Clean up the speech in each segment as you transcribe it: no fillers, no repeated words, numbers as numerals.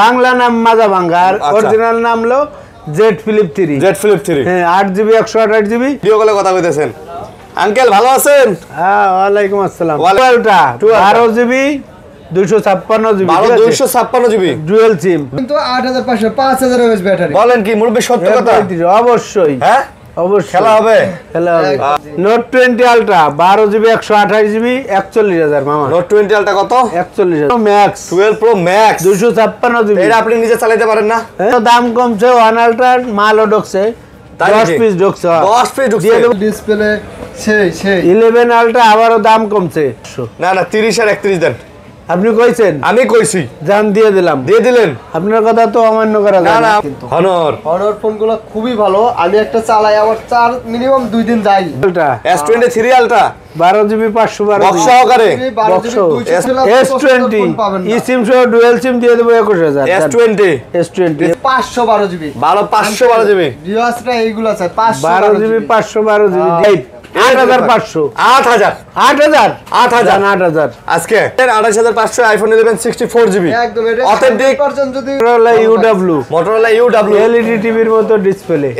বাংলা নাম মাজা ভাঙ্গার অরিজিনাল নাম হলো জেড ফ্লিপ 3 জেড ফ্লিপ 3 হ্যাঁ 8GB 128GB ভিডিও কলে কথা কইতেছেন আঙ্কেল ভালো আছেন হ্যাঁ ওয়ালাইকুম আসসালাম 12GB 256GB 256GB dual SIM কিন্তু 8500 5000 mAh ব্যাটারি বলেন কি মুরব্বি সত্য কথা অবশ্যই হ্যাঁ অবশ্যই খেলা হবে নোট 20 আলট্রা 12GB 128GB 41000 মামা নোট 20 আলটা কত 41000 ম্যাক্স 12 প্রো ম্যাক্স 256GB এটা আপনি নিজে চালাতে পারেন না দাম কমছে 1 আলট্রার মালও ঢুকছে 10 পিস ঢুকছে 10 পিস ঢুকছে ডিসপ্লে সেই 11 আলট্রা আবারও দাম কমছে না না 30 আর 31 দেন আপনি কইছেন আমি কইছি জান দিয়ে দিলাম দিয়ে দিলেন আপনার কথা তো অমান্য করা যায় না হনর ফোনগুলো খুবই ভালো আমি একটা চালাই আমার মিনিমাম 2 দিন যাই এটা S23 আলট্রা 12GB 512 বক্স সহকারে S20 ই সিম সহ ডুয়াল সিম দিয়ে দেব 21000 S20 512GB 512GB রিওয়াসটা এইগুলো আছে 512GB 512GB 8500 8000 আজকে 28500 আইফোন 11 64GB একদম এটা অথেন্টিক পারছেন যদি Motorola UW LED টিভির মতো display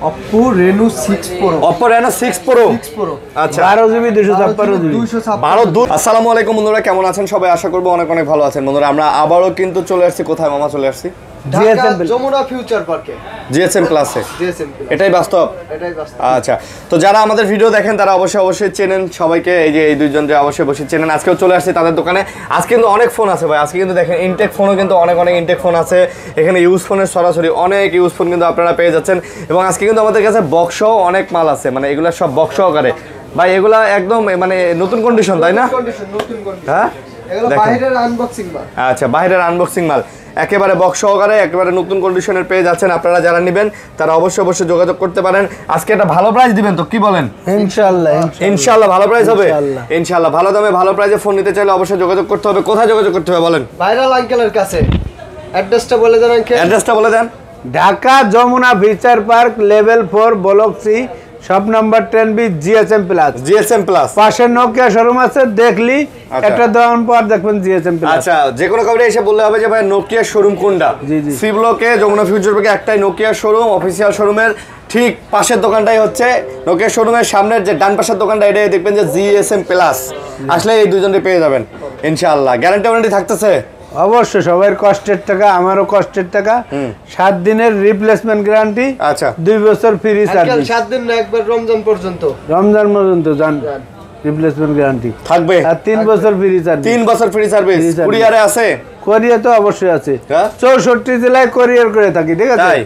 Oppo Reno 6 Pro Oppo Reno 6 Pro আচ্ছা 12GB 256GB আসসালামু আলাইকুম বন্ধুরা কেমন আছেন সবাই আশা করব অনেক অনেক ভালো আছেন বন্ধুরা আমরা আবারো কিন্তু চলে আসছি কোথায় মামা চলে আসছি যমুনা ফিউচার পার্কে জিএসএম প্লাসে এটাই বাস্তব আচ্ছা তো যারা আমাদের ভিডিও দেখেন তারা অবশ্যই চেনেন সবাইকে এই যে এই দুইজনকে অবশ্যই চেনেন আজকেও চলে আসছি তাদের দোকানে আজকে কিন্তু অনেক ফোন আছে ভাই আজকে কিন্তু দেখেন ইনটেক ফোনও কিন্তু অনেক ইনটেক ফোন আছে এখানে ইউজ ফোনের সরাসরি অনেক ইউজ ফোন কিন্তু আপনারা পেয়ে যাচ্ছেন এবং আজকে কিন্তু আমাদের কাছে বক্সও অনেক মাল আছে মানে এগুলো সব বক্স সহকারে ভাই এগুলা একদম মানে নতুন কন্ডিশন তাই না হ্যাঁ এগুলো বাইরের আনবক্সিং মাল আচ্ছা বাইরের আনবক্সিং মাল একেবারে বক্স সহকারে একেবারে নতুন কন্ডিশনের পেয়ে যাচ্ছেন আপনারা যারা নেবেন তারা অবশ্যই যোগাযোগ করতে পারেন আজকে একটা ভালো প্রাইস দিবেন তো কি বলেন ইনশাআল্লাহ ভালো প্রাইস হবে ইনশাআল্লাহ ভালো দামে ভালো প্রাইসে ফোন নিতে চাইলে অবশ্যই যোগাযোগ করতে হবে কোথায় যোগাযোগ করতে হবে বলেন ভাইরাল আঙ্কেলের কাছে অ্যাড্রেসটা বলে দেন আঙ্কেল অ্যাড্রেসটা বলে দেন Dhaka Jamuna future park level 4 block C shop number 10B GSM plus পাশে নোকিয়া শোরুম আছে দেখলি একটা দোকান পর দেখবেন জিএসএম প্লাস আচ্ছা যে কোনো খবরে এসে বললে হবে যে ভাই নোকিয়া শোরুম কোনটা সি ব্লকে যমুনা ফিউচার পার্কে একটাই নোকিয়া শোরুম অফিসিয়াল শোরুমের ঠিক পাশের দোকানটাই হচ্ছে নোকিয়া শোরুমের সামনের যে ডান পাশের দোকানটা এটাই দেখবেন যে জিএসএম প্লাস আসলে এই দুইজনকে পেয়ে যাবেন ইনশাআল্লাহ গ্যারান্টি থাকতেছে অবশ্যই সবার কষ্টের টাকা আমারও কষ্টের টাকা 7 দিনের রিপ্লেসমেন্ট গ্যারান্টি আচ্ছা 2 বছর ফ্রি সার্ভিস 7 দিন না একবার রমজান পর্যন্ত জান রিপ্লেসমেন্ট গ্যারান্টি থাকবে আর 3 বছর ফ্রি সার্ভিস 3 বছর ফ্রি সার্ভিস কুরিয়ারে আছে কোরিয়া তো অবশ্যই আছে 64 জেলায় কোরিয়ার করে থাকি ঠিক আছে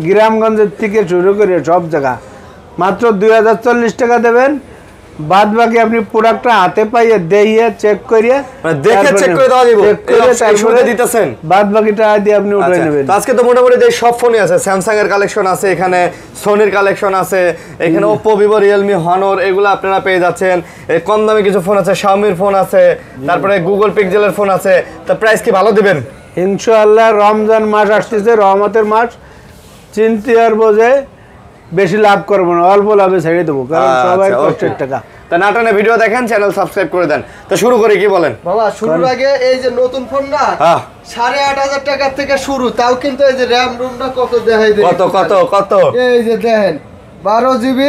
গ্রামগঞ্জের থেকে শুরু করে সব জায়গা মাত্র 2040 টাকা দেবেন বাদ বাকি আপনি প্রোডাক্টটা হাতে পাইয়ে দেইয়ে চেক করিয়ে দেখে চেক করে দেওয়া দিব এই শুরুতে দিতেছেন বাদ বাকিটা দিয়ে আপনি উঠাই নেবেন আজকে তো মোটামুটি যে সব ফোনই আছে স্যামসাং এর কালেকশন আছে এখানে সোনির কালেকশন আছে এখানে Oppo Vivo Realme Honor এগুলো আপনারা পেয়ে যাচ্ছেন এই কম দামি কিছু ফোন আছে Xiaomi এর ফোন আছে তারপরে Google Pixel এর ফোন আছে তো প্রাইস কি ভালো দিবেন ইনশাআল্লাহ রমজান মাস আসছে রহমতের মাস চিন্তা আর বোঝে বেশি লাভ করব না অল্প লাভে ছেড়ে দেবো কারণ সবাই কষ্টের টাকা তা নাটানে ভিডিও দেখেন চ্যানেল সাবস্ক্রাইব করে দেন তো শুরু করি কি বলেন বাবা শুরুর আগে এই যে নতুন ফোন না 8500 টাকা থেকে শুরু তাও কিন্তু এই যে র‍্যাম রুমটা কত দেখাই দেয় কত এই যে দেখেন 12GB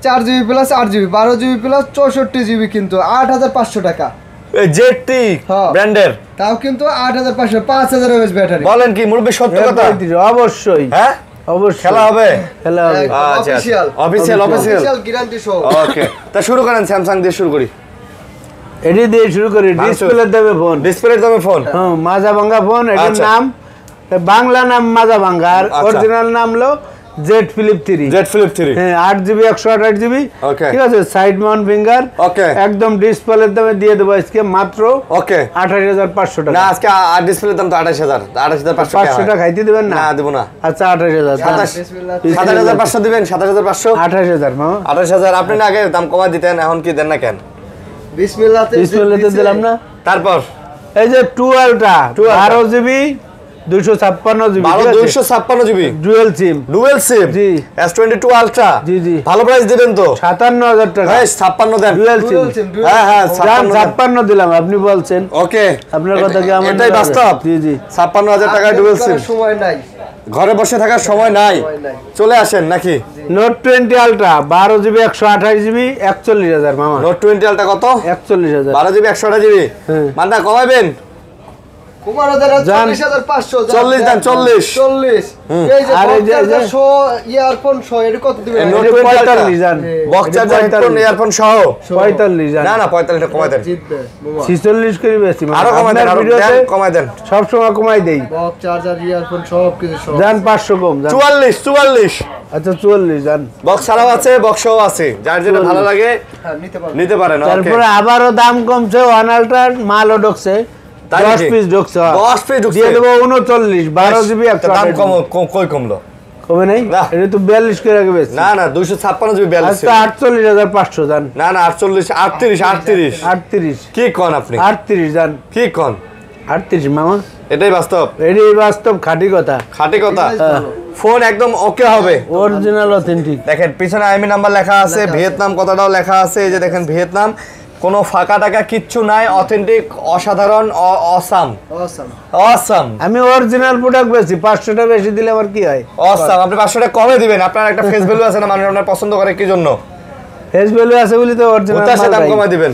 4GB plus 8GB 12GB plus 64GB কিন্তু 8500 টাকা জেডটি ব্র্যান্ডের তাও কিন্তু 8500 5000 mAh ব্যাটারি বলেন কি মুরব্বি সত্য কথা অবশ্যই হ্যাঁ অবশ্যই খেলা হবে আচ্ছা অফিশিয়াল গ্যারান্টি সহ ওকে তা শুরু করেন স্যামসাং দিয়ে শুরু করি এডি দিয়ে শুরু করি ডিসপ্লের দামে ফোন হ্যাঁ মাজা ভাঙ্গা ফোন এটার নাম বাংলা নাম মাজা ভাঙ্গার অরিজিনাল নাম হলো জেড ফ্লিপ 3 হ্যাঁ 8GB 128GB ঠিক আছে সাইড মাউন্ট ফিঙ্গার একদম ডিসপ্লের দামে দিয়ে দেব আজকে মাত্র 28500 টাকা না আজকে আর ডিসপ্লের দাম তো 28500 টাকা খাইতে দিবেন না দেব না আচ্ছা 28000 27500 দিবেন 7500 28000 মামা 28000 আপনি না আগে দাম কমা দিতেন এখন কি দেন না কেন বিসমিল্লাহতে দিলাম না তারপর এই যে 12টা 12GB 256 GB 256 GB dual SIM জি S22 আলট্রা জি জি ভালো প্রাইস দিবেন তো 57000 টাকা হ্যাঁ 56 দেন ডুয়াল সিম হ্যাঁ 56 দিলাম আপনি বলছেন ওকে আপনার কথা কি আমার এটাই বাস্তব জি জি 56000 টাকা ডুয়াল সিম সময় নাই ঘরে বসে থাকার সময় নাই চলে আসেন নাকি নোট 20 আলট্রা 12 জিবি 128 জিবি 41000 মামা নোট 20 আলট্রা কত 41000 12 জিবি 128 জিবি মানটা কমাবেন কুমার দাদা 40500 40 দেন 40 40 এই যে আর এই যে ইয়ারফোন সহ এটা কত দিবেন নোট 20 জান বক্স চার্জার হেডফোন ইয়ারফোন সহ 45 জান না না 45 টা কমাই দেন জিতবে মামা 46 করে বেশি আরো কমাই দেন আরো কমাই দেন সব সময় কমাই দেই বক্স চার্জার ইয়ারফোন সব কিছু সব জান 500 কম জান 44 আচ্ছা 44 জান বক্স ছাড়াও আছে বক্সও আছে যার যেটা ভালো লাগে হ্যাঁ নিতে পারেন ওকে তারপরে আবারও দাম কমছে ওয়ান আলট্রার মালও ঢুকছে 10 পিস ঢুকছে 10 পিস ঢুকছে দিয়ে দেবো 39 12 জিবি দাম কই কমলো কমে নাই না। এটা তো 42 করে রাখবে না না 256 জিবি 42 আচ্ছা 48500 জান না না 48 38 38 কি কোন আপনি 38 জান কি কোন 38 মামা এটাই বাস্তব এটাই বাস্তব খাঁটি কথা খাঁটি কথা ফোন একদম ওকে হবে অরিজিনাল অথেন্টিক দেখেন পিছনে আইএমই নাম্বার লেখা আছে ভিয়েতনাম কথাটাও লেখা আছে এই যে দেখেন ভিয়েতনাম কোনো ফাঁকা টাকা কিচ্ছু নাই অথেন্টিক অসাধারণ অসাম অসাম অসাম আমি অরিজিনাল প্রোডাক্ট বেশি 500 টাকা বেশি দিলে আমার কি হয় অসাম আপনি 500 টাকা কমে দিবেন আপনার একটা ফেস ভ্যালু আছে না মানুষ আপনার পছন্দ করে কি জন্য ফেস ভ্যালু আছে বলি তো অরিজিনাল ওটার সাথে দাম কমে দিবেন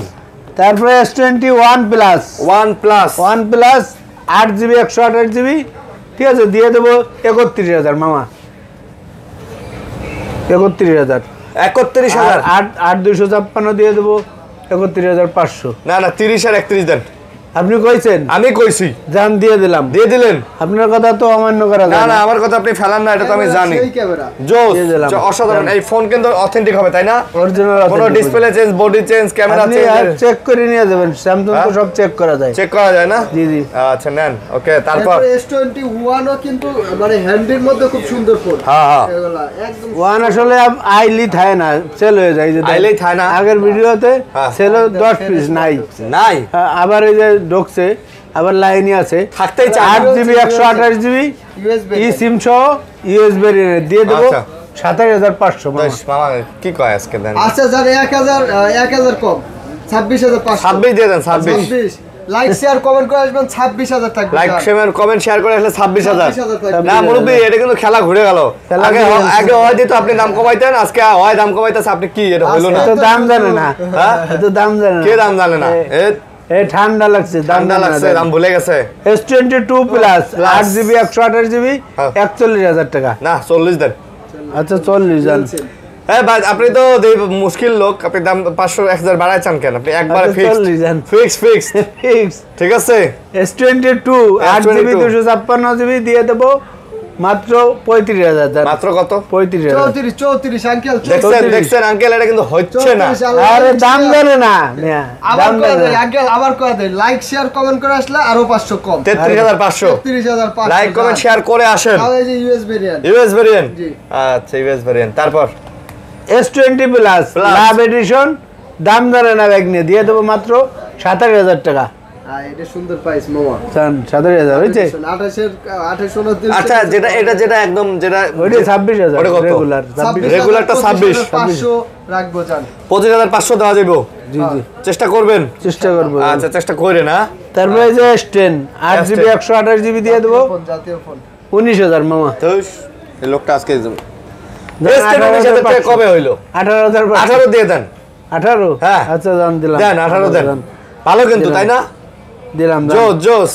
তারপরে S21 plus 1 plus 8 GB 128 GB ঠিক আছে দিয়ে দেবো 31000 মামা 31000 31000 8 256 দিয়ে দেবো 31500 না না 30 আর 31 দেন আপনি কইছেন আমি কইছি জান দিয়ে দিলাম দিয়ে দিলেন আপনার কথা তো অমান্য করা না যায় না না আমার কথা আপনি ফেলান না এটা তো আমি জানি এই ক্যামেরা জোস দিয়ে দিলাম। অসাধারণ এই ফোন কিন্তু অথেন্টিক হবে তাই না অরিজিনাল কোনো display change body change camera আপনি চেঞ্জ চেক করে নিয়ে যাবেন স্যামসাং তো সব চেক করা যায় চেক করা যায় না জি জি আচ্ছা নেন ওকে তারপর তারপরে S21 ও কিন্তু মানে হ্যান্ডের মধ্যে খুব সুন্দর ফোন হ্যাঁ হ্যাঁ এগুলা একদম ওয়ান আসলে আইলি থাকে না সেল হয়ে যায় যে আইলেই থাকে না? আগের ভিডিওতে হ্যাঁ। সেল 10 পিস নাই নাই আবার এই যে ঢুকছে আবার লাইনই আছে থাকতেই চায় 8 জিবি 128 জিবি USB ই সিম সহ ইউএসবি দিয়ে দেবো আচ্ছা। 27500 মামা বেশ মামা কি কয় আজকে দেন আচ্ছা স্যার 1000 কম 26500 26 দিয়ে দেন 26 লাইক শেয়ার কমেন্ট করে আসবেন 26000 থাকবে লাইক শেয়ার কমেন্ট শেয়ার করে আসলে 26000 26000 না মুরব্বি এটা কিন্তু খেলা ঘুরে গেল খেলা আগে ঘুরে গেছে। আগে হয় দিত আপনি দাম কমাইতেন আজকে হয় দাম কমাইতেছে আপনি কি এটা হইলো না তো দাম জানে না হ্যাঁ তো দাম জানে না কে দাম জানে না এ ঠান্ডা লাগছে দাম ঠান্ডা লাগছে দাম ভুলে গেছে S22 প্লাস 8 জিবি 128 জিবি হ্যাঁ। 41000 টাকা না 40 দেন আচ্ছা 40 জান হ্যাঁ ভাই আপনি তো মুশকিল লোক আপনি দাম 500 1000 বাড়ায় চান কেন আপনি একবারে আচ্ছা, ফিক্স 40 দেন। ফিক্স ফিক্স ঠিক আছে S22 8 জিবি 256 জিবি দিয়ে দেবো মাত্র 35000 দাম মাত্র কত 35000 34 আঙ্কেল দেখছেন আঙ্কেল এটা কিন্তু হচ্ছে না আরে দাম জানে না মিয়া, আবার দাম কয় জানে দেয় না। আঙ্কেল আবার কয় দেয় লাইক শেয়ার কমেন্ট করে আসলে আরো 500 কম 33500 33500 লাইক কমেন্ট শেয়ার করে আসেন তাও এই যে ইউএস ভেরিয়েন্ট ইউএস ভেরিয়েন্ট জি। আচ্ছা ইউএস ভেরিয়েন্ট তারপর S20 প্লাস Plus। লাভ এডিশন দাম জানে না ব্যাগ নিয়ে দিয়ে দেবো মাত্র 27000 টাকা এটা সুন্দর প্রাইস মামা জান 27000 হইছে 28 আচ্ছা যেটা একদম যেটা ওইটা 26000 ওটা কত? রেগুলার রেগুলারটা 26 500 রাখবো জান 25500 দেওয়া যাবে জি জি চেষ্টা করবেন চেষ্টা করবো আচ্ছা চেষ্টা করে না তারপরে এই যে S10 8 জিবি 128 জিবি দিয়ে দেবো ফোন জাতীয় ফোন 19000 মামা তো এই লোকটা আজকে দেন, এসটি 19000 টাকা 18,500 কবে হইলো 18000 18 দিয়ে দেন 18 হ্যাঁ। আচ্ছা দাম দিলাম দেন 18 দেন ভালো কিন্তু তাই না দিলাম জোস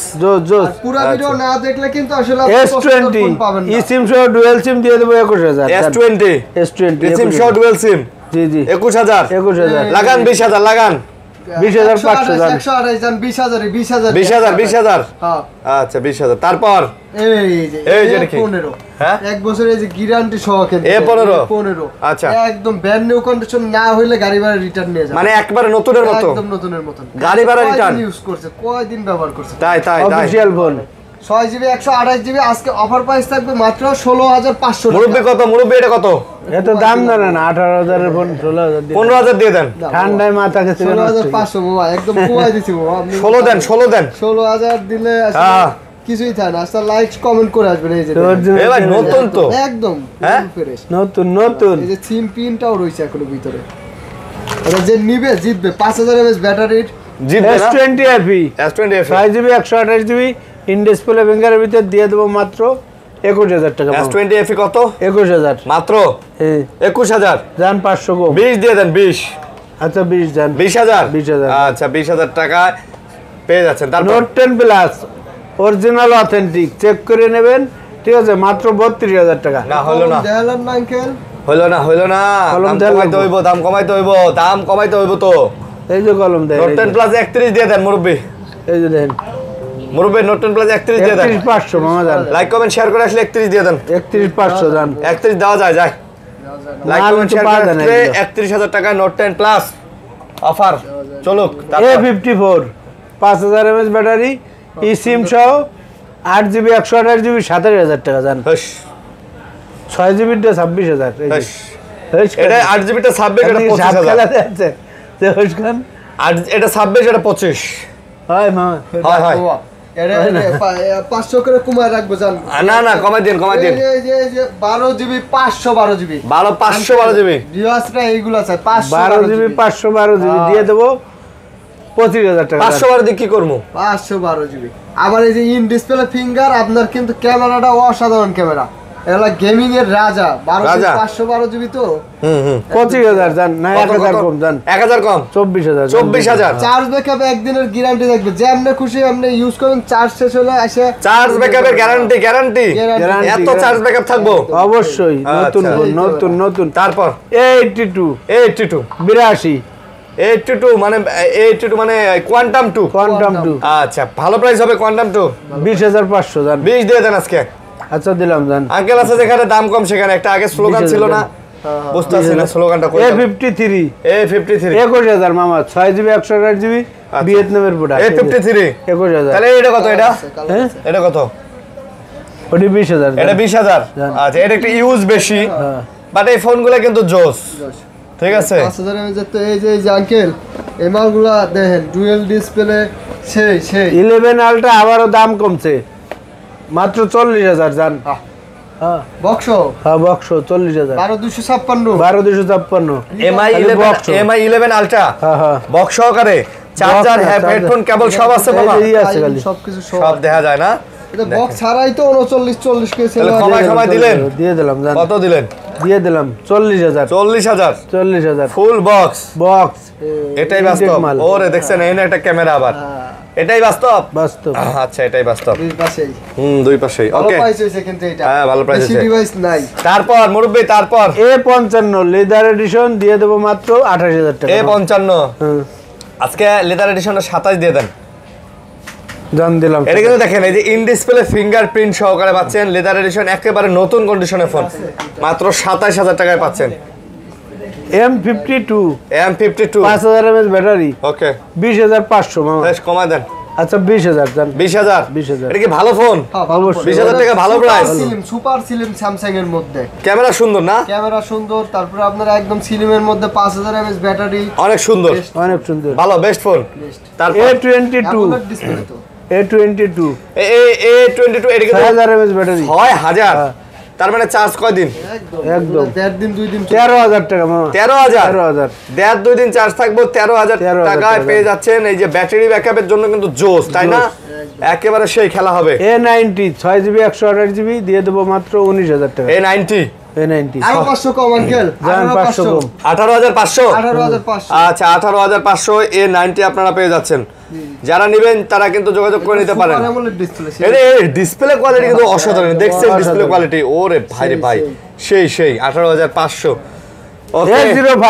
জোস আর পুরো ভিডিও না দেখলে কিন্তু আসলে S20 ফোন পাবেন ই না সিম সহ ডুয়াল সিম দিয়ে দেবো 21000 S20 S20 সিম শর্ট ডুয়াল সিম জি জি 21000 21000 লাগান 20000 লাগান 20,500 জান 128 জান 20000 20000 20000 হ্যাঁ আচ্ছা 20000 তারপর এই যে দেখি। 15 হ্যাঁ? এক বছরের এই যে গ্যারান্টি সহ কিন্তু A15 15 আচ্ছা। একদম ব্র্যান্ড নিউ কন্ডিশন না হইলে গাড়ি ভাড়া রিটার্ন নিয়ে যাবে মানে একবারে নতুনের মতো একদম নতুনের মতন গাড়ি ভাড়া return? ইউজ করছে কয়দিন ব্যবহার করছে তাই অফিশিয়াল ফোন 6 জিবি 128 জিবি আজকে অফার প্রাইস থাকবে মাত্র 16500 মুরব্বি কত মুরব্বি এটা কত এত দাম জানে না 18000 এর ফোন 16000 দিয়ে 15000 দিয়ে দেন ঠান্ডায় মাথা খেতে 16500 বাবা একদম কুয়াই দিছি বাবা আপনি 16 দেন 16 দেন 16000 দিলে আসলে হ্যাঁ। কিছুই থাকে না। আচ্ছা লাইক কমেন্ট করে আসবেন। এই যে এ ভাই নতুন তো একদম হ্যাঁ? ফ্রেশ নতুন নতুন। এই যে সিম পিনটাও রয়েছে এখনো ভিতরে। এটা যে নিবে জিতবে। 5000 mAh ব্যাটারির জিতবে না S20 FE S20 FE 5GB 128GB in display ফিঙ্গারের ভিতর দিয়ে দেবো মাত্র 21000 টাকা। S20 FE কত 21000 মাত্র হ্যাঁ 21000 যান 500 কম। 20 দিয়ে দেন 20 আচ্ছা 20 যান 20000 20,000 আচ্ছা 20000 টাকা পেয়ে যাচ্ছেন। তারপর note 10 plus original authentic check করে নেবেন, ঠিক আছে? মাত্র 32000 টাকা। না হলো না দেখালেন না আঙ্কেল? হলো না কলম দাম দেওয়া কমাইতে লাগবে। হইব দাম কমাইতে হইব তো। এই যে কলম দেয়, নোট 10 প্লাস 31 দিয়ে দেন মুরব্বি এই যে দেন নোট 10 প্লাস 31 দিয়ে দেন। 31500 মামা যান। লাইক কমেন্ট শেয়ার করে আসলে 31 দিয়ে দেন। 31500 যান। 31 দেওয়া যায় লাইক মাল কমেন্ট তো শেয়ার পাওয়া করে যায় না আসলে এগুলো। 31000 টাকা নোট 10 প্লাস অফার চলুক। A54 5000 mAh ব্যাটারি ই সিম সহ 8GB 128GB 27000 টাকা যান। হস 6GB টা 26000। এই হস যে এটা 8GB টা 26 এটা 25000 এটা 26 এটা 25 হয় মামা হয় এটা 500 করে কমায় রাখবো জান। না কমাই দিন এই যে 12GB 512GB 512 ভিউয়ার্সরা এইগুলো আছে 12GB 512GB দিয়ে দেবো 25000 টাকা। 512 দিয়ে কি করবো 512GB। আবার এই যে ইন ডিসপ্লে ফিঙ্গার আপনার কিন্তু ক্যামেরাটা অসাধারণ ক্যামেরা। এগুলা গেমিং এর রাজা। 512GB তো 25000 যান না 1000 কম যান। 1000 কম 24000 24000 চার্জ ব্যাকআপ একদিনের গ্যারান্টি থাকবে। যেমনি খুশি আপনি ইউজ করুন, চার্জ শেষ হলে এসে চার্জ ব্যাকআপের গ্যারান্টি Guarantee। এত চার্জ ব্যাকআপ থাকবো অবশ্যই নতুন আচ্ছা। ফোন, নতুন নতুন। তারপর 82 82 82 মানে কোয়ান্টাম 2 কোয়ান্টাম 2 আচ্ছা ভালো প্রাইস হবে কোয়ান্টাম 2 20500 যান। 20 দিয়ে দেন আজকে। আচ্ছা দিলাম যান। আঙ্কেল আছে যেখানে দাম কম সেখানে একটা আগে স্লোগান ছিল না বুঝতেছি না স্লোগানটা কই A53 A53 21000 মামা 6GB 128GB ভিয়েতনামের প্রোডাক্ট। A53 21000 তাহলে এটা কত হ্যাঁ এটা কত ওটি 20000 এটা 20000 আচ্ছা এটা একটু ইউজ বেশি বাট এই ফোনগুলো কিন্তু জোস ঠিক আছে 5000 mAh তো এই যে আঙ্কেল এই মালগুলা দেখেন ডুয়াল ডিসপ্লে সেই 11 আলট্রা আবারও দাম কমছে মাত্র 40000 জান। হ্যাঁ বক্স হ্যাঁ বক্স 40000 12256 12256 MI 11 আলট্রা হ্যাঁ বক্স সহকারে চার্জার হেডফোন কেবল সব আছে বাবা এই আছে খালি সবকিছু সব দেখা যায় না এটা বক্স ছাড়াই তো 39 কে সেল তাহলে সময় দিলেন দিয়ে দিলাম জান। কত দিলেন দিয়ে দিলাম 40000 40000 40000 ফুল বক্স বক্স এটাই বাস্তব মাল। ওরে দেখছেন এই না একটা ক্যামেরা আবার এটাই বাস্তব বাস্তব। আচ্ছা এটাই বাস্তব দুই পাশেই দুই পাশেই ভালো ওকে প্রাইস হইছে কিন্তু এটা হ্যাঁ, ভালো price বেশি হইছে। ডিভাইস নাই। তারপর মুরব্বি তারপর A55 লেদার এডিশন দিয়ে দেবো মাত্র 28000 টাকা। A55 হ্যাঁ আজকে লেদার এডিশনটা 27 দিয়ে দেন। জান দিলাম। এটা কিন্তু দেখেন এই যে ইন ডিসপ্লে ফিঙ্গারপ্রিন্ট সহকারে পাচ্ছেন লেদার এডিশন একেবারে নতুন কন্ডিশনের ফোন মাত্র 27000 টাকায় পাচ্ছেন। M52 M52 5000 mAh ব্যাটারি ওকে 20500 মামা। বেশ কমায় দেন আচ্ছা 20000 জান। 20000 20,000 এটা কি ভালো ফোন হ্যাঁ, অবশ্যই। 20,000 টাকা ভালো প্রাইস সুপার সিলিম স্যামসাং এর মধ্যে ক্যামেরা সুন্দর না ক্যামেরা সুন্দর। তারপরে আপনার একদম সিলিমের মধ্যে 5000 mAh ব্যাটারি অনেক সুন্দর অনেক সুন্দর। ভালো বেস্ট ফোন তারপর A22 ডিসপ্লে তো A22 A22 এটা কিন্তু 6000 mAh ব্যাটারি 6000 তার মানে চার্জ কয় দিন একদম। দেড় দিন 2 দিন 13000 টাকা মামা। 13000 দেড় 2 দিন চার্জ থাকবো 13000 13,000 টাকায় টাকা। পেয়ে যাচ্ছেন এই যে ব্যাটারি ব্যাকআপের জন্য কিন্তু জোস তাই না একেবারে সেই খেলা হবে A90 6GB 128GB দিয়ে দেবো মাত্র 19000 টাকা। A90 A90 আরো 500 কম আঙ্কেল জান 500 কম 18500 18500 আচ্ছা 18500 A90 আপনারা পেয়ে যাচ্ছেন যারা নেবেন তারা কিন্তু যোগাযোগ করে নিতে পারেন ডিসপ্লে এই ডিসপ্লে কোয়ালিটি কিন্তু অসাধারণ দেখছেন ডিসপ্লে কোয়ালিটি ওরে ভাই রে ভাই সেই 18500 ওকে A05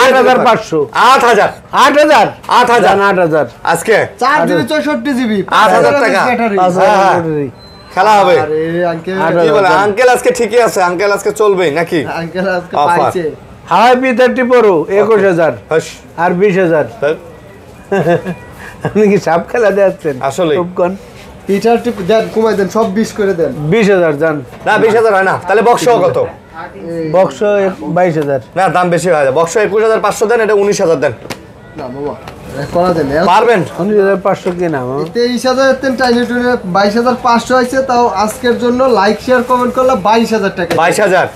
8500 8000 8000 8000 জান 8000 আজকে 4GB 64GB 8000 টাকা। ব্যাটারি। 5000 হ্যাঁ। ব্যাটারি খেলা হবে আরে আঙ্কেল কি বলে আঙ্কেল আজকে ঠিকই আছে আঙ্কেল আজকে চলবেই নাকি আঙ্কেল আজকে Offer। পাইছে হাই P30 Pro 21000 হাস আর 20000 আপনি কি সাপ খেলা দিচ্ছেন আসলেই। উপকন পিটার টিপ দেন কমাই দেন সব 20 করে দেন 20000 জান। না 20000 হয় না তাহলে বক্স কত বক্স 22000 না দাম বেশি হয়ে যায় বক্স 21500 দেন এটা 19000 দেন না বাবা করা দেন পারবেন 19,500 কিনা মামা 23,000 টাইনি টুনে 22,500 হয়েছে, তাও আজকের জন্য লাইক শেয়ার কমেন্ট করলে 22,000 টাকা। 22,000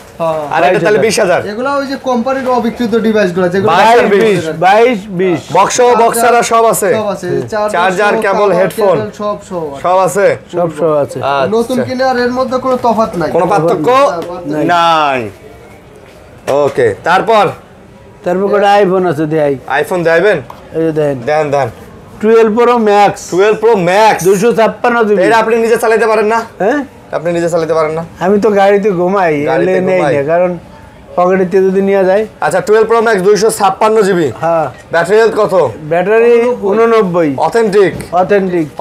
আর এটা তাহলে 20,000। এগুলো ওই যে কোম্পানির অবিকৃত ডিভাইসগুলো যেগুলো 22 বক্স বক্সারা সব আছে, সব আছে, চার্জার কেবল হেডফোন সব আছে, সব আছে। নতুন কিনে আর এর মধ্যে কোনো তফাৎ নাই, কোনো পার্থক্য নাই। ওকে, তারপর কোটা আইফোন আছে দেই, আইফোন দেবেন, এই যে দেন দেন 12 Pro Max 12 Pro Max 256 GB. এটা আপনি নিজে চালাতে পারেন না? হ্যাঁ, আপনি নিজে চালাতে পারেন না? আমি তো গাড়িতে ঘুমাই, গাড়িতে এলে নেই ঘুমাই। না, কারণ পকেটে যদি নিয়ে যায়। আচ্ছা 12 Pro Max 256 জিবি, হ্যাঁ, ব্যাটারি হেলথ কত? Battery 89 authentic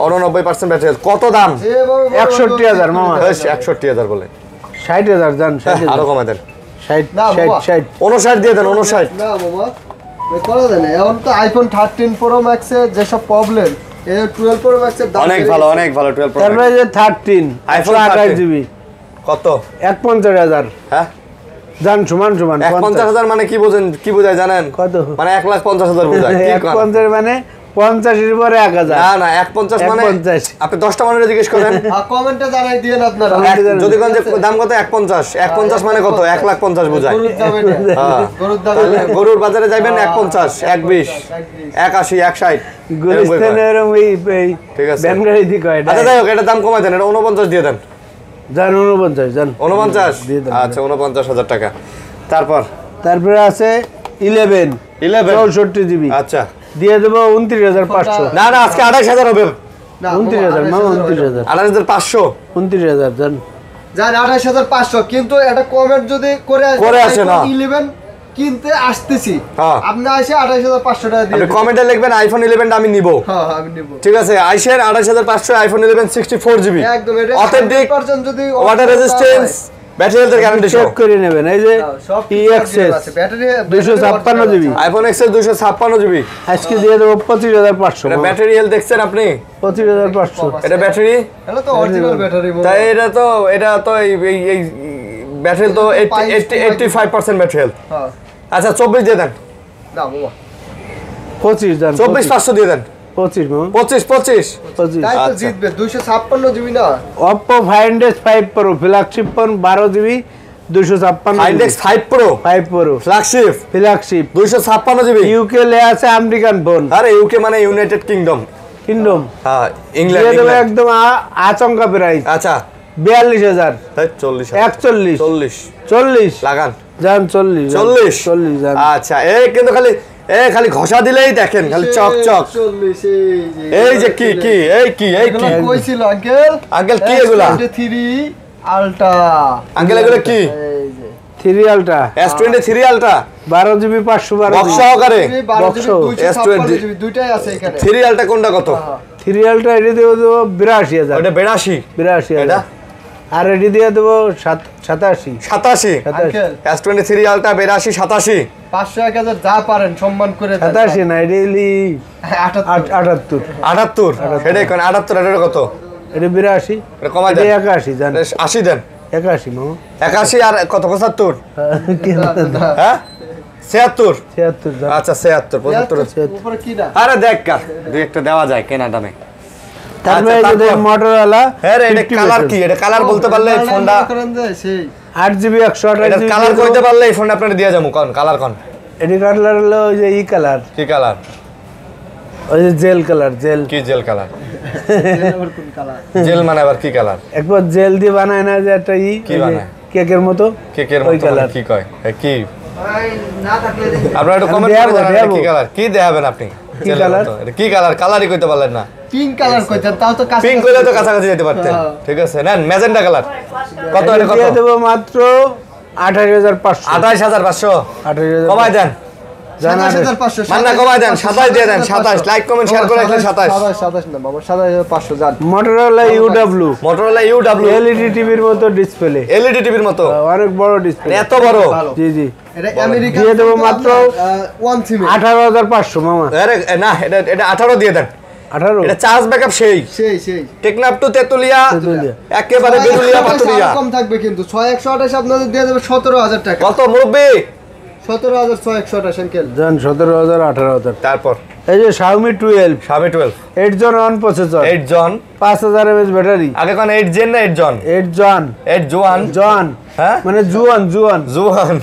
89 battery health. কত দাম? 61,000 মামা, 61,000 বলে 60,000 জান, 60,000 আরো কমাই দেন, 60 না, বাবা। 60 59 দিয়ে দেন, 59। না মামা করা দেন। এখন তো আইফোন 13 Pro Max এর যেসব প্রবলেম, এই 12 Pro Max এর দাম অনেক ভালো 12 Pro তারপরে Max। যে 13 iPhone 128 জিবি কত? 51,000 হ্যাঁ, জান, সমান 51,000 মানে কি বোঝেন, কি বোঝায় জানেন? কত? মানে 1,50,000 বোঝায়। কি করেন? 51 মানে 50 এর পরে 1000। না 150 মানে 150 আপনি 10টা মানুষের জিজ্ঞেস করেন, কমেন্টে জানাই দিয়েন আপনারা। যদি কোন যে দাম কত? 150 মানে কত? 1,50,000 বোঝায়। গরুর দাম এটা। হ্যাঁ, গরুর দাম তাহলে গরুর বাজারে যাবেন 150, 120, 81, 160। গুলিস্তানের এই ঠিক আছে। ব্যান গাড়ি দি কয় আচ্ছা যাই হোক, এটা দাম কমাই দেন, এটা 49 দিয়ে দেন। জান 49 জান 49? দিয়ে দেন। আচ্ছা 49,000 টাকা। তারপর তারপরে আছে 11 64 জিবি, আচ্ছা দিয়ে দেবো 29,500। না আজকে 28,000 হবে। না, 29,000 মামা, 29,000 28,500 29,000 জান। যান 28,500, কিন্তু এটা কমেন্ট যদি করে আসে না। 11 কিনতে আসতেছি, হ্যাঁ। আপনি এসে 28,500 টাকা দিয়ে আপনি দিবেন। কমেন্টে লিখবেন আইফোন 11টা আমি নিব। হ্যাঁ আমি নিব ঠিক আছে, আইসের 28,500 আইফোন 11 64 জিবি, একদম। এটা অথেন্টিক, 100% যদি ওয়াটার রেজিস্ট্যান্স, ব্যাটারি হেলথের গ্যারান্টি সহ। চেক করে নেবেন। এই যে সব EXS আছে, battery 256 GB, iPhone XS 256 GB. আজকে দিয়ে দেবো 25,500। এটা ব্যাটারি হেলথ দেখছেন আপনি? 25,500 এটা ব্যাটারি, এটা তো অরিজিনাল ব্যাটারি। তাই এটা তো এই ব্যাটারি তো 85% ব্যাটারি হেলথ। হ্যাঁ আচ্ছা 24 দিয়ে দেন, না বাবা 25 জান, 24,500 দিয়ে দেন, 25 মামা, 25 25। তাই তো আচ্ছা। জিতবে 256 জিবি না। Oppo Find X5 Pro flagship phone 12 GB 256 Index 5 Pro 5 Pro flagship flagship 256 GB. UK লে আছে আমেরিকান ফোন, আরে ইউকে মানে ইউনাইটেড কিংডম। কিংডম। হ্যাঁ, দিয়ে ইংল্যান্ড। দেবো একদম আচমকা প্রাইস আচ্ছা 42,000 তাই 40, 41 40 40 লাগান, জান 40 40 জান। আচ্ছা কিন্তু খালি ঘষা দিলেই দেখেন খালি চক 40 এই যে কি এগুলো কইছিল আঙ্কেল? আঙ্কেল কি এগুলা? 23 আলট্রা আঙ্কেল এগুলো কি? এই যে 3 ultra S23 ultra 12 GB 512 box সহকারে। 12 জিবি বক্স 256 জিবি দুইটাই আছে এখানে। 3 আলট্রা কোনটা কত? 3 আলট্রা এটি দেবো 82,000 ওটা 82, 82,000 এটা? আর এটি দিয়ে দেবো 87 87। Uncle S23 ultra 82, 87। 500 1000 যা পারেন সম্মান করে দেন। 87 না এটি 78 78 সেটাই কোন 78 এটা কত? এটি 82 এটা কমাই এটি দেন, 81 জান, 80 দেন, 81 মামা 81 আর কত 75? কি হ্যাঁ 76। 76 জান। আচ্ছা 76 75। উপরে কি না? আরে দেখ কার দুই একটা দেওয়া যায় কেনা দামে। তারপরে আচ্ছা, যদি তারপর? মোটরোলা হ্যাঁ রে, এটা কালার কি? এটা কালার বলতে পারলে এই ফোনটা, করেন যে সেই 8 জিবি 128 এটা জিবি কালার কইতে পারলে এই ফোনটা আপনারা দিয়ে যাবো। কোন কালার কোন? এটি কালার হলো ওই যে ই কালার, কি কালার? ওই যে জেল কালার, জেল কি জেল কালার? আবার কোন কালার? জেল মানে আবার কি কালার? একবার জেল দিয়ে বানায় না যে একটা ই কি বানায়? কেকের মতো কেকের ওই মতো কালার। মানে কি কয়? কি ভাই না থাকলে দেখি। আপনারা একটু কমেন্ট দেখাবো, করে জানান দেখাবো। কি কালার? কি দেখাবেন আপনি? কি জেলের কালার? মতো। এটা কি কালার? কালারই কইতে পারলেন না। পিঙ্ক কালার কইতেন তাও তো কাছে পিঙ্ক কইলে তো কাছাকাছি যেতে পারতেন। হ্যাঁ। ঠিক আছে, নেন ম্যাজেন্টা কালার। কত এটা এটা কত? দিয়ে দেবো মাত্র 28,500 28,500 28,000 কমাই দেন। জানা 27,500 মান্না কমাই দেন, 27 দিয়ে দেন, 27 লাইক কমেন্ট শেয়ার করে রাখলে 27। 27 না বাবা 27,500 জান। Motorola UW Motorola UW LED টিভির মতো ডিসপ্লে, এলইডি টিভির মতো অনেক বড় ডিসপ্লে, এত বড়। ভালো। জি জি এটা আমেরিকা দিয়ে দেবো মাত্র 1 সিম 18,500 মামা। আরে না, এটা 18 দিয়ে দেন। 18 এটা চার্জ ব্যাকআপ সেই সেই টেকনাফ টু তেতুলিয়া তেতুলিয়া। একেবারে বেরুলিয়া পাতুলিয়া। কম থাকবে কিন্তু 6128 আপনাদের দিয়ে দেবে 17,000 টাকা। কত মুরব্বি? 17,628 আঙ্কেল। জান 17,000 18,000। তারপর এই যে Xiaomi 12 Xiaomi 12 8 Gen one processor 8 Gen 5000 mAh battery. আগে কোন 8 জেন না 8 জন 8 জন 8 জোয়ান জন হ্যাঁ মানে জুয়ান জোয়ান জুয়ান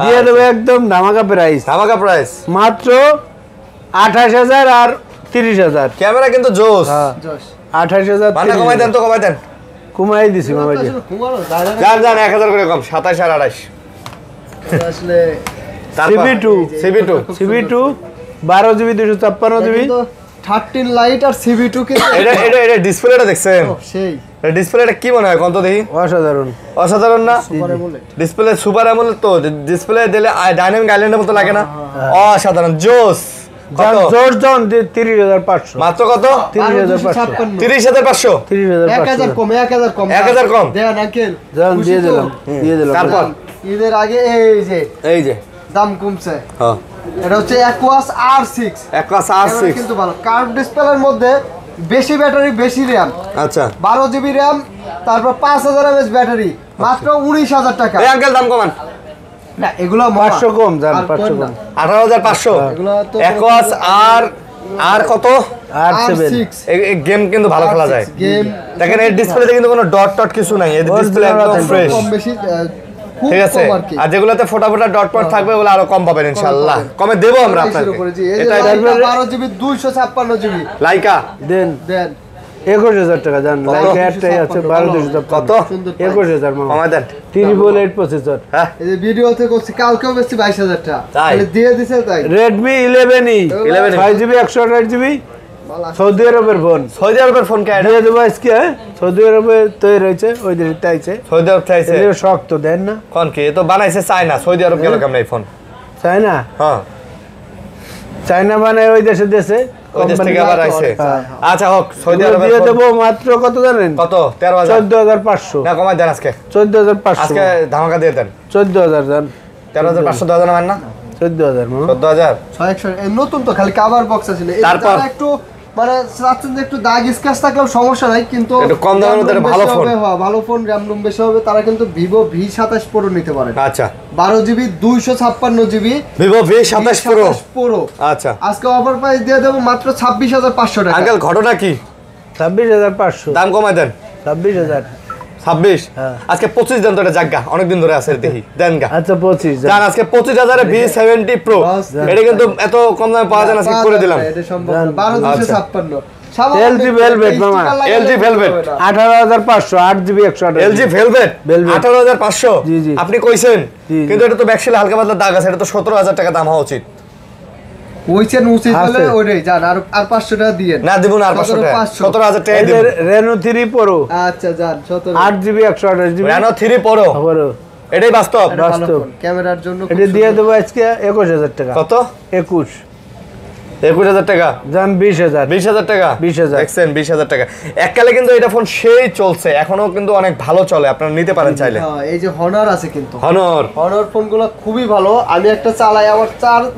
দিয়ে দেবো একদম ধামাকা প্রাইস ধামাকা প্রাইস মাত্র 28,000 আর 30,000। ক্যামেরা কিন্তু জোস হ্যাঁ জশ। 28,000 মানে কমাই দেন তো কমাই দেন কমাই দিছি মামা জি। আসলে ঘুমানো যায় না। যান যান 1000 করে কম 27 আর 28 আসলে CB2 CB2 CB2 12GB 256GB। 13 light আর CB2 কিন্তু এটা ডিসপ্লেটা দেখছেন সেই ডিসপ্লেটা কি মনে হয় কোন তো দেখি অসাধারণ অসাধারণ না super AMOLED. Display super AMOLED তো ডিসপ্লে দিলে ডাইনামিক আইল্যান্ডের মতো লাগে না অসাধারণ জোস কত জোর জন 30,500 মাত্র কত 30,500 30,500 1000 কম 1000 কম 1000 কম দেন আঙ্কেল জান দিয়ে দিলাম তারপর ঈদের আগে এই যে দাম কমছে। হ্যাঁ এটা হচ্ছে Aquas R6 Aquas camera R6 কিন্তু ভালো কার্ভ ডিসপ্লের মধ্যে বেশি ব্যাটারি বেশি র‍্যাম আচ্ছা 12GB র‍্যাম তারপর 5000 mAh ব্যাটারি মাত্র 19,000 টাকা। এই আঙ্কেল দাম কমান না এগুলো 500 কম জান আর 500 না। কম 18,500 এগুলো তো Aquas আর কত R7 এই গেম কিন্তু ভালো খেলা যায় গেম দেখেন এই ডিসপ্লেতে কিন্তু কোনো ডট টট কিছু নাই এই ডিসপ্লে একদম ফ্রেশ কম বেশি খুব ঠিক আছে কম আর কি। আর যেগুলোতে ফোটা ফোটা ডট পট থাকবে ওগুলো আরো কম পাবেন ইনশাআল্লাহ কমে দেবো আমরা আপনাকে শুরু করেছি এই যে এটা লাইকা 12GB 256GB লাইকা দেন দেন 21,000 টাকা জান লাইক একটাই আছে 12,200 কত সুন্দর 21,000 মামা কমায় দেন 888 প্রসেসর। হ্যাঁ এই যে ভিডিওতে করছি কালকেও বেশি 22,000 টাকা তাই? তাহলে দিয়ে দিছে তাই Redmi 11e 11e 5GB 128GB Saudi আরবের ফোন সৌদি আরবের ফোন কে দিয়ে দেবো আজকে সৌদি আরবে তৈরি হয়েছে ওই দিন তাইছে সৌদি আরব চাইছে এগুলো শক্ত দেন না কোন কি এ তো বানাইছে চায়না সৌদি আরব গেল কেমন এই ফোন চায়না হ্যাঁ চায়না বানায় ওই দেশে দেশে ওই দেশ থেকে আবার আইছে হ্যাঁ। আচ্ছা হোক সৌদি এগুলো আরবের দিয়ে ফোন দেবো মাত্র কত জানেন কত 13,000 14,500 না কমায় দেন আজকে 14,500 আজকে ধামাকা দিয়ে দেন 14,000 জান 13,500 দেওয়া যাবে না 14,000 মামা 14,000 600 এই নতুন তো খালি কভার বক্স আছে এই তারপর? তারা একটু মানে চাচ্ছেন যে একটু দাগ স্ক্র্যাচ থাকলেও সমস্যা নাই কিন্তু একটু কম দামের মধ্যে একটা ভালো ফোন। ভালো ফোন র‍্যাম রুম বেশি হবে তারা কিন্তু Vivo V27 Pro নিতে পারেন আচ্ছা 12GB 256GB Vivo V27 Pro Pro আচ্ছা আজকে অফার প্রাইস দিয়ে দেবো মাত্র 26,500 টাকা। আঙ্কেল ঘটনা কি 26,500 দাম কমায় দেন 26,000 26 হ্যাঁ। আজকে 25 দেন তো এটা জায়গা অনেকদিন ধরে আছে দেখি দেন গা আচ্ছা 25 জান জান আজকে 25,000 এ V70 Pro বাস, এটা কিন্তু এত কম দামে পাওয়া যায় না আজকে করে দিলাম এটা সম্ভব না। জান, 12,256 LG Velvet মামা। LG Velvet। 18,500 8GB 128 LG Velvet Velvet। 18,500 জি, জি। আপনি কইছেন জি, জি। কিন্তু এটা তো ব্যাকশেলে হালকা পাতলা দাগ আছে এটা তো 17,000 টাকা দাম হওয়া উচিত ওইছেন উচিত হলে আছে। ওইটাই জান আর 500 টাকা দিয়েন না দিব না আর 500 টাকা 17,500 17,000 টাকা এই যে দিব Reno 3 Pro আচ্ছা জান 17 8GB 128GB Reno 3 Pro আবারও এটাই বাস্তব এটা ভালো বাস্তব। ফোন, ক্যামেরার জন্য খুব এটা দিয়ে সুন্দর। দেবো আজকে 21,000 টাকা কত 21 21,000 টাকা জান 20,000 20,000 টাকা 20,000 দেখছেন 20,000 টাকা এককালে কিন্তু এটা ফোন সেই চলছে এখনো কিন্তু অনেক ভালো চলে আপনারা নিতে পারেন চাইলে হ্যাঁ, এই যে হনার আছে কিন্তু হনর হনার ফোনগুলো খুবই ভালো আমি একটা চালাই আমার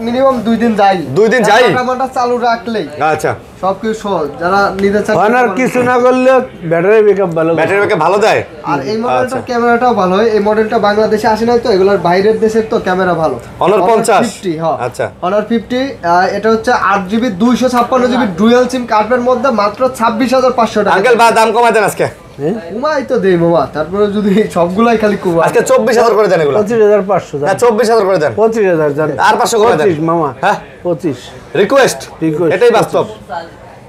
মিনিমাম 2 দিন যাই 2 দিন যাই? টাকাটা চালু রাখলেই আচ্ছা সবকিছু সহজ যারা নিতে চান অনার কিছু না করলে ব্যাটারি ব্যাকআপ ভালো ব্যাটারি ব্যাকআপ ভালো দেয় আর এই মডেলটার আচ্ছা। ক্যামেরাটাও ভালো হয় এই মডেলটা বাংলাদেশে আসে নাই তো এগুলোর বাইরের দেশের তো ক্যামেরা ভালো Honor 50 50 হ্যাঁ আচ্ছা। Honor 50 এটা হচ্ছে 8GB 256GB ডুয়াল সিম কার্ডের মধ্যে মাত্র 26,500 টাকা আঙ্কেল বা দাম কমাই দেন আজকে কুমাই তো দেই মামা তারপরে যদি সবগুলাই খালি কুমাই আজকে 24,000 করে দেন এগুলো 25,500 না জান 24,000 করে দেন 25,000 জান আর 500 করে দেন 25 মামা হ্যাঁ 25 রিকোয়েস্ট Request, এটাই বাস্তব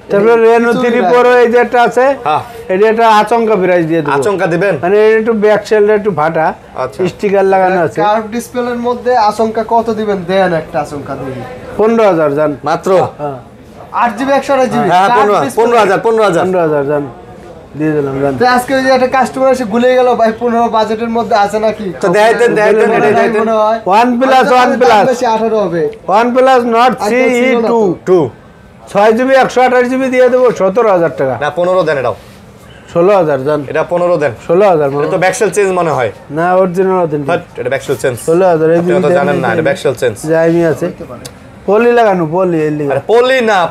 তারপরে Reno 3 Pro এই যে একটা আছে হ্যাঁ এটা একটা আচমকা প্রাইস দিয়ে দেবো আচমকা দিবেন মানে এটা একটু ব্যাক সাইডটা একটু ফাটা আচ্ছা। স্টিকার লাগানো আছে কার্ভ ডিসপ্লের মধ্যে আশঙ্কা কত দিবেন দেন একটা আশঙ্কা দিবি 15,000 জান মাত্র হ্যাঁ 8GB 128GB হ্যাঁ 15,000 15,000 জান দিয়ে দিলাম জান তো আজকে ওই যে একটা কাস্টমার এসে ভুলে গেল ভাই 15 বাজেটের মধ্যে আছে নাকি তো দেখাইতেন দেখাইতেন মনে এটাই হয়, দেখাইতেন মনে হয়। OnePlus দাম OnePlus বেশি 18 হবে OnePlus Nord আজকাল ছিল না CE2 তো। 2 6GB 128GB দিয়ে দেবো 17,000 টাকা না 15 দেন এটাও 16,000 জান এটা 15 দেন 16,000 এটা তো ব্যাকসেল চেঞ্জ মনে হয় না অরিজিনাল অথেন্টিক বাট এটা ব্যাকসেল চেঞ্জ 16,000 এই আপনি তো জানেন না এটা ব্যাকসেল চেঞ্জ যাইমি আছে পলি লাগানো পলি এর লিগা আরে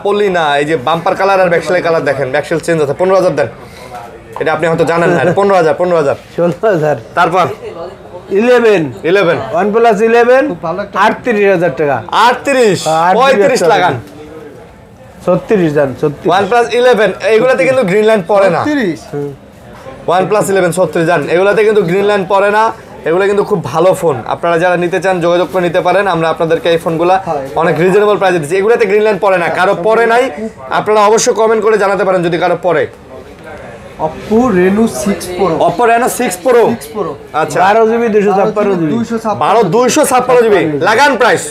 পলি না এই যে বাম্পার কালার আর ব্যাকসেলের কালার দেখেন ব্যাকসেল চেঞ্জ আছে 15,000 দেন এটা আপনি হয়তো জানেন না 15,000 16,000 তারপর 11 OnePlus 11 খুব ভালো একটা 38,000 টাকা 38 35 লাগান 36 জান 36 OnePlus 11 এগুলাতে কিন্তু গ্রিনল্যান্ড পড়ে না 30 OnePlus 11 36 জান এগুলাতে কিন্তু গ্রিনল্যান্ড পড়ে না এগুলো কিন্তু খুব ভালো ফোন আপনারা যারা নিতে চান যোগাযোগ করে নিতে পারেন আমরা আপনাদেরকে এই ফোনগুলো অনেক রিজনেবল প্রাইসে দিচ্ছি এগুলাতে গ্রিনল্যান্ড পড়ে না কারো পড়ে নাই আপনারা অবশ্যই কমেন্ট করে জানাতে পারেন যদি কারো পড়ে Oppo Reno 6 Pro Oppo Reno 6 Pro আচ্ছা 12GB 256GB 256GB লাগান প্রাইস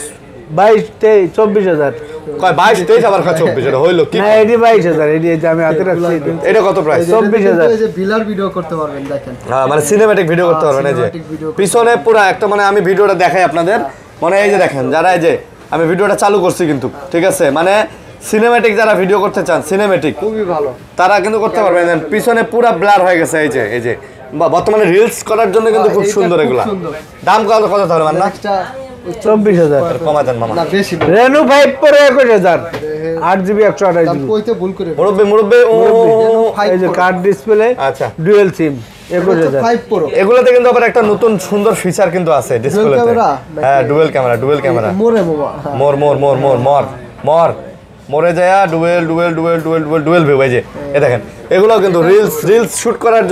24,000 কয় 22 23 আবার 24 এটা হইলো কি না এটি 22,000 এটি এই যে আমি হাতে রাখছি এটা কত প্রাইস 24,000 এই যে বিলার ভিডিও করতে পারবেন দেখেন হ্যাঁ মানে সিনেম্যাটিক ভিডিও করতে পারবেন এই যে cinematic video করতে পিছনে পুরো একটা মানে আমি ভিডিওটা দেখাই আপনাদের মানে এই যে দেখেন যারা এই যে আমি ভিডিওটা চালু করছি কিন্তু ঠিক আছে মানে সিনেম্যাটিক যারা ভিডিও করতে চান সিনেম্যাটিক খুবই ভালো তারা কিন্তু করতে পারবেন পিছনে পুরো ব্লার হয়ে গেছে এই যে বর্তমানে রিলস করার জন্য কিন্তু খুব এইটা সুন্দর খুব এগুলা সুন্দর। দাম কত তাহলে মান না একটা 24,000 কমা দেন মামা না বেশি Reno 5 Pro 21,000 8GB দাম 128GB কইতে ভুল করে মুরব্বি ও এই যে কার্ড ডিসপ্লে আচ্ছা ডুয়াল সিম 21,000 5 Pro এগুলোতে কিন্তু আবার একটা নতুন সুন্দর ফিচার কিন্তু আছে ডিসপ্লেতে camera? হ্যাঁ ডুয়েল ক্যামেরা মোরে বাবা মর মরে যায় ডুয়েল ভিউ এই যে এ দেখেন এগুলো কিন্তু রিলস শুট করার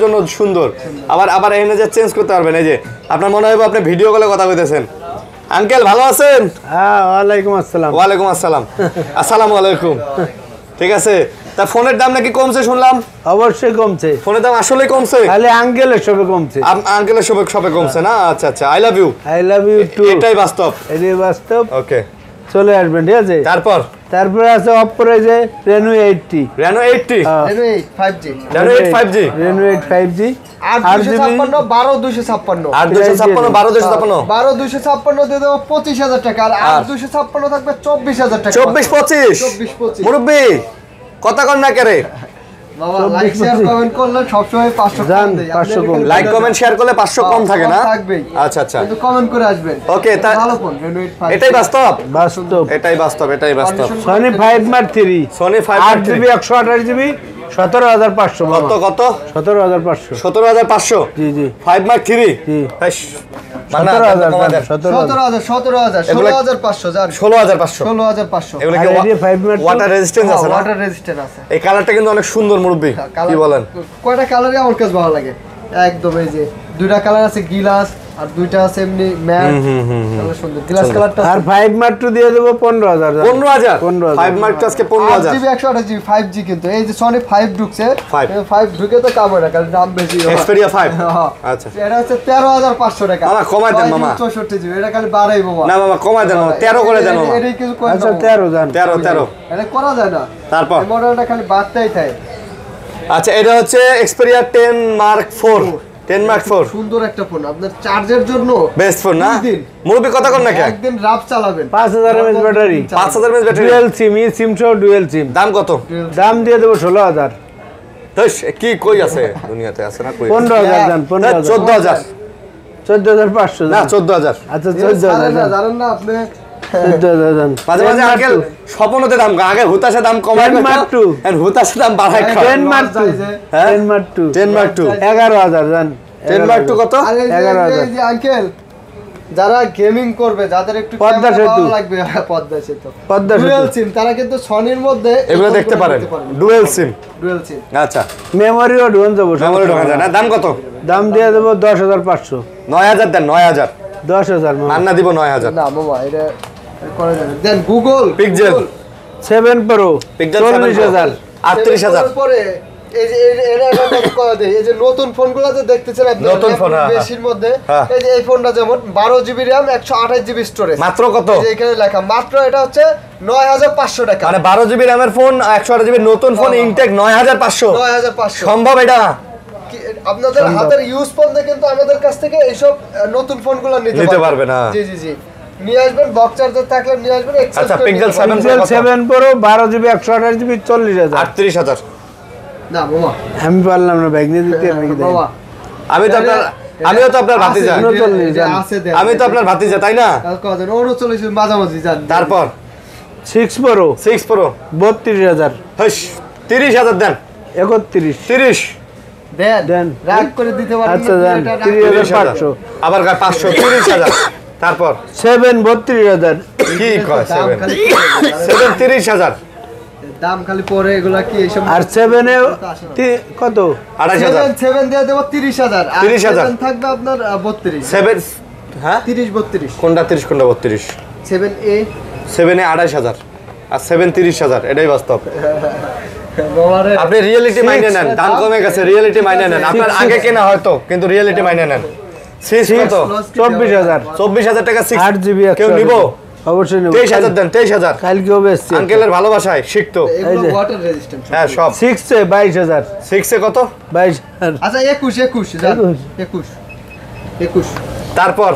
জন্য সুন্দর আবার এখানে যে চেঞ্জ করতে পারবেন এই যে আপনার মনে হয় আপনি ভিডিও কলে কথা কইতেছেন আঙ্কেল ভালো আছেন হ্যাঁ ওয়ালাইকুম আসসালাম ওয়ালাইকুম আসসালাম আসসালামু আলাইকুম ঠিক আছে তা ফোনের দাম নাকি কমছে শুনলাম অবশ্যই কমছে ফোনের দাম আসলেই কমছে খালি আঙ্কেলের সবে কমছে আঙ্কেলের সবে কমছে না আচ্ছা I love you I love you too এটাই বাস্তব এটাই বাস্তব ওকে চলে আসবেন ঠিক আছে তারপরে আছে Oppo যে Reno 80 Reno 80 Reno 8 5G Reno 8 5G Reno 8 5G 8 256 8 256 দিয়ে দেবো 25,000 টাকা আর 8 256 থাকবে 24,000 টাকা 24 মুরব্বি কথা কন না কেরে বাবা লাইক শেয়ার কমেন্ট করলে সব সময় 500 জান, কম দেই 500 কম। লাইক কমেন্ট শেয়ার করলে 500 কম থাকে না থাকবেই আচ্ছা কিন্তু কমেন্ট করে আসবেন Okay, ভালো ফোন Reno 8 5G এটাই বাস্তব বাস্তব এটাই বাস্তব Sony 5 Mark 3 Sony 5 Mark 3 8GB 128GB 17,500 কত 17,500 17,500 জি 5 Mark 3 জি হাস 17,000 17,500 জান 16,500 16,500 এগুলো আর কি এই যে 5 Mark ওয়াটার রেজিস্ট্যান্স আছে না ওয়াটার রেজিস্ট্যান্ট আছে এই কালারটা কিন্তু অনেক সুন্দর মুরব্বি কি বলেন কয়টা কালারই আমার কাছে ভালো লাগে একদম এই যে দুইটা কালার আছে গিলাস আর দুইটা আছে এমনি ম্যাট তাহলে সুন্দর গিলাস কালারটা আর 5 Mark 2 দিয়ে দেব 15,000 15,000 5 Mark আজকে 15,000 8GB 128GB 5G কিন্তু এই যে Sony 5 ঢুকছে 5 ঢুকে তো কাম হয় না কারণ দাম বেশি Xperia 5 আচ্ছা এটা হচ্ছে 13,500 টাকা মামা কমাই দেন মামা 64GB এটা খালি বাড়াই বাবা না মামা কমাই দেন মামা 13 করে দেন মামা এটাই কিছু কই আচ্ছা 13 জান 13 এটা করা যায় না তারপর এই মডেলটা খালি বাড়তেই থাকে আচ্ছা এটা হচ্ছে Xperia 10 Mark 4 10 Mark 4 সুন্দর একটা ফোন আপনার চার্জের জন্য বেস্ট ফোন না দুই দিন। মুরব্বি কথা কন না কে একদিন রাব চালাবেন 5,000 mAh battery 5000 mAh battery dual SIM SIM সহ ডুয়াল সিম দাম কত দাম দিয়ে দেব 16,000 দশ কি কই আছে দুনিয়াতে আছে না কই 15,000 জান 14,000 14,500 না জান 14,000 আচ্ছা জানেন 14,000 জানেন না আপনি 14,000 জান মাঝে মাঝে আঙ্কেল স্বপ্নতে দাম আগে হুতাশে দাম কমায় 10 Mark 2 এন্ড হুতাশে দাম বাড়ায় 10 Mark 2 হ্যাঁ? 10 Mark 2 10 Mark 2 11,000 জান 10 Mark 2 কত আরে 11,000 এই যে আঙ্কেল যারা গেমিং করবে যাদের একটু পদ্মা ক্যামেরা সেতু। ভালো লাগবে পদ্মা সেতু পদ্মা সেতু। ডুয়াল সিম তারা কিন্তু সনির মধ্যে এগুলো দেখতে পারেন ডুয়েল সিম ডুয়াল সিম আচ্ছা মেমোরিও ঢুন যাব মেমোরি ঢোকা যায় না দাম কত দাম দিয়ে দেব 10,500 9000 দেন 9000 10,000 মামা মান্না দিব 9000 না মামা এটা করা যাবে দেন গুগল পিক্সেল 7 Pro পিক্সেল 40,000 38,000 পরে এই যে এটা করা দেয় এই যে নতুন ফোনগুলোতে দেখতেছেন আপনি নতুন ফোন, হ্যাঁ, বেশির মধ্যে হ্যাঁ। এই যে এই ফোনটা যেমন 12GB RAM 128GB স্টোরেজ মাত্র কত এই যে এখানে লেখা মাত্র এটা হচ্ছে 9,500 টাকা মানে 12 জিবি র্যামের ফোন 128 জিবি নতুন ফোন ইনটেক 9500 9,500 সম্ভব এটা আপনাদের হাতের ইউজ ফোন দিয়ে কিন্তু আমাদের কাছ থেকে এইসব নতুন ফোনগুলো নিতে পারবেন, হ্যাঁ। জি জি জি নিয়ে আসবেন বক্স চার্জার থাকলে নিয়ে আসবেন আচ্ছা, Pixel 7 Pixel 7 Pro 12GB 128GB 40,000 38000 না মামা আমি পারলাম না ব্যাগ নিয়ে দিতে আমি কি দেব মামা আমিও তো আপনার ভাতিজা আছে আমি তো আপনার ভাতিজা তাই না কজন 39 মাঝামাঝি যান তারপর 6 Pro 6 Pro 32,000 হাস 30000 দেন 31 30 দেন রাগ করে দিতে পারেন। আচ্ছা দেন 30,500। আবার 500 30,000। তারপর 7 32,000। কি কয় দাম 7 খালি 7 30,000। দাম খালি পরে এগুলা কি এইসব আর 7 এ কত? 28,000। 7 দিয়ে দেব 30,000 আর 30,000 7 থাকবে আপনার 32 7 হ্যাঁ 30 32 কোনটা 30 কোনটা 32? 7A 7 এ 28,000 আর 7 30,000, এটাই বাস্তব। বাবারে আপনি রিয়েলিটি মাইনে নেন, দাম কমে গেছে, রিয়েলিটি মাইনে নেন। আপনার আগে কেনা হয়তো, কিন্তু রিয়েলিটি মাইনে নেন। 6 কত? 24,000। 24,000 টাকা 6। 8GB কেউ নিবো? অবশ্যই নিব। 23,000 দেন, 23,000। কালকেও বেচছি। আঙ্কেলের ভালোবাসায় শিখতো। এগুলো ওয়াটার রেজিস্ট্যান্ট হ্যাঁ সব। 6 এ 22,000। 6 এ কত? 22,000। আচ্ছা 21 জান 21 তারপর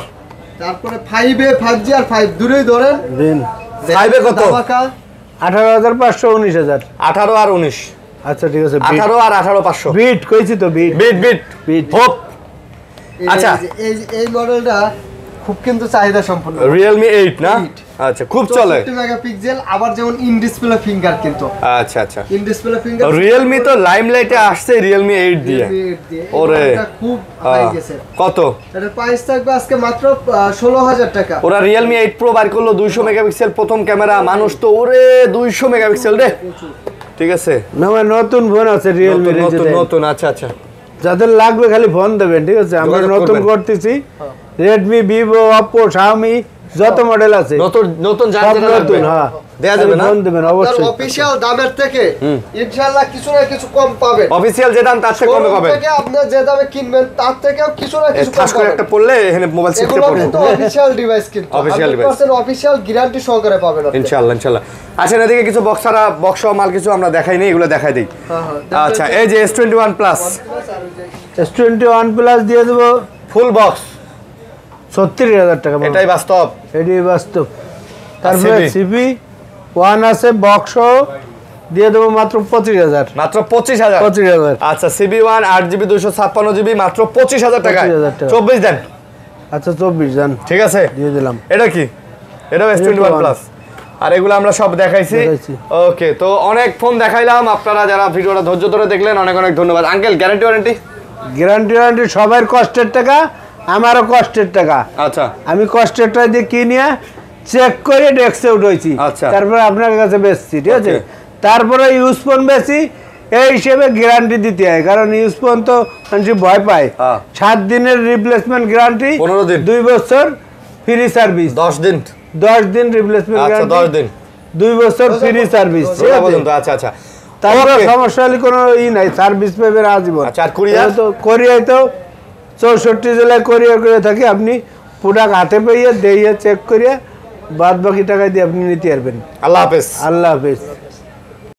তারপরে 5A 5G আর 5 দূরেই ধরেন। দিন 5 এ কত? 18,500 19,000। 18 আর 19। আচ্ছা ঠিক আছে। 18 আর 18,500। বিট কইছি তো বিট। Bit hope. আচ্ছা। এই মডেলটা খুব কিন্তু চাহিদা সম্পন্ন। Realme 8 না? আচ্ছা খুব চলে। 64 মেগাপিক্সেল আবার যেমন ইন ডিসপ্লে ফিঙ্গার কিন্তু। আচ্ছা আচ্ছা। ইন ডিসপ্লে ফিঙ্গার Realme তো লাইমলাইটে আসছে Realme 8 দিয়ে। ওরে খুব হাই গেছে। কত? এটার প্রাইস থাকবে আজকে মাত্র 16,000 টাকা। ওরা Realme 8 Pro বার করলো 200 মেগাপিক্সেল প্রথম ক্যামেরা, মানুষ তো ওরে 200 মেগাপিক্সেল রে। ঠিক আছে। না নতুন ফোন আছে Realme নতুন নতুন আচ্ছা আচ্ছা। যাদের লাগবে খালি ফোন দেবেন, ঠিক আছে? আমরা নতুন করতেছি। Redmi, Vivo, Oppo, Xiaomi যত মডেল আছে নতুন নতুন সব জানতে লাগবে। নতুন। হ্যাঁ দেয়া যাবে না? ফোন দেবেন অবশ্যই। অফিশিয়াল দামের থেকে ইনশাআল্লাহ কিছু না কিছু কম পাবেন। অফিশিয়াল যে দাম তার থেকে কমে পাবেন। থেকে আপনি যে দামে কিনবেন তার থেকেও কিছু না কিছু কম খাস করে পাবেন। একটা পড়লে এখানে মোবাইল শিখতে এগুলো পারবো। কিন্তু অফিশিয়াল ডিভাইস কিন্তু Official device। 100% অফিশিয়াল গ্যারান্টি সহকারে পাবেন আপনি। ইনশাআল্লাহ ইনশাআল্লাহ। আচ্ছা এদিকে কিছু বক্সারা বক্স মাল কিছু আমরা দেখাই নি, এগুলো দেখাই দেই। হ্যাঁ আচ্ছা এই যে S21 প্লাস S21 প্লাস দিয়ে দেবো ফুল বক্স 70,000 টাকা। এটাই বাস্তব। এটাই বাস্তব। তারপরে CP? সিপি 1 আছে বক্স দিয়ে দেবো মাত্র 25,000। মাত্র 25,000। 25,000। আচ্ছা CB1 8GB 256GB মাত্র 25,000 টাকা। 25,000 টাকা। 24 দেন। আচ্ছা 24 জান ঠিক আছে দিয়ে দিলাম। এটা কি? এটাও S21 S21 প্লাস। আর এগুলো আমরা সব দেখাইছি। ওকে, তো অনেক ফোন দেখাইলাম, আপনারা যারা ভিডিওটা ধৈর্য ধরে দেখলেন অনেক অনেক ধন্যবাদ। Uncle guarantee warranty? গ্যারান্টি সবার কষ্টের টাকা, আমারও কষ্টের টাকা। আচ্ছা আমি কষ্টের টাকা দিয়ে কিনিয়া চেক করে ডেস্কে উঠেছি, আচ্ছা। তারপরে আপনার কাছে বেচছি, ঠিক আছে? Okay. তারপরে ইউজ ফোন বেচি, এই হিসেবে গ্যারান্টি দিতে হয়, কারণ ইউজ ফোন তো মানুষ ভয় পায়। 7 দিনের রিপ্লেসমেন্ট গ্যারান্টি, 15 দিন, 2 বছর ফ্রি সার্ভিস, 10 দিন, 10 দিন রিপ্লেসমেন্ট আচ্ছা গ্যারান্টি, 10 দিন, 2 বছর ফ্রি সার্ভিস, ঠিক আছে? আচ্ছা আচ্ছা। তারপরে Okay. সমস্যা হলে কোনো নাই, সার্ভিস পাবে আজীবন। আচ্ছা, আর courier? তো কোরিয়ায় তো 64 জেলায় কোরিয়ার করে থাকি, আপনি প্রোডাক্ট হাতে পেয়ে দিয়ে চেক করিয়ে বাদ বাকি টাকা দিয়ে আপনি নিতে পারবেন। আল্লাহ হাফেজ। আল্লাহ হাফেজ।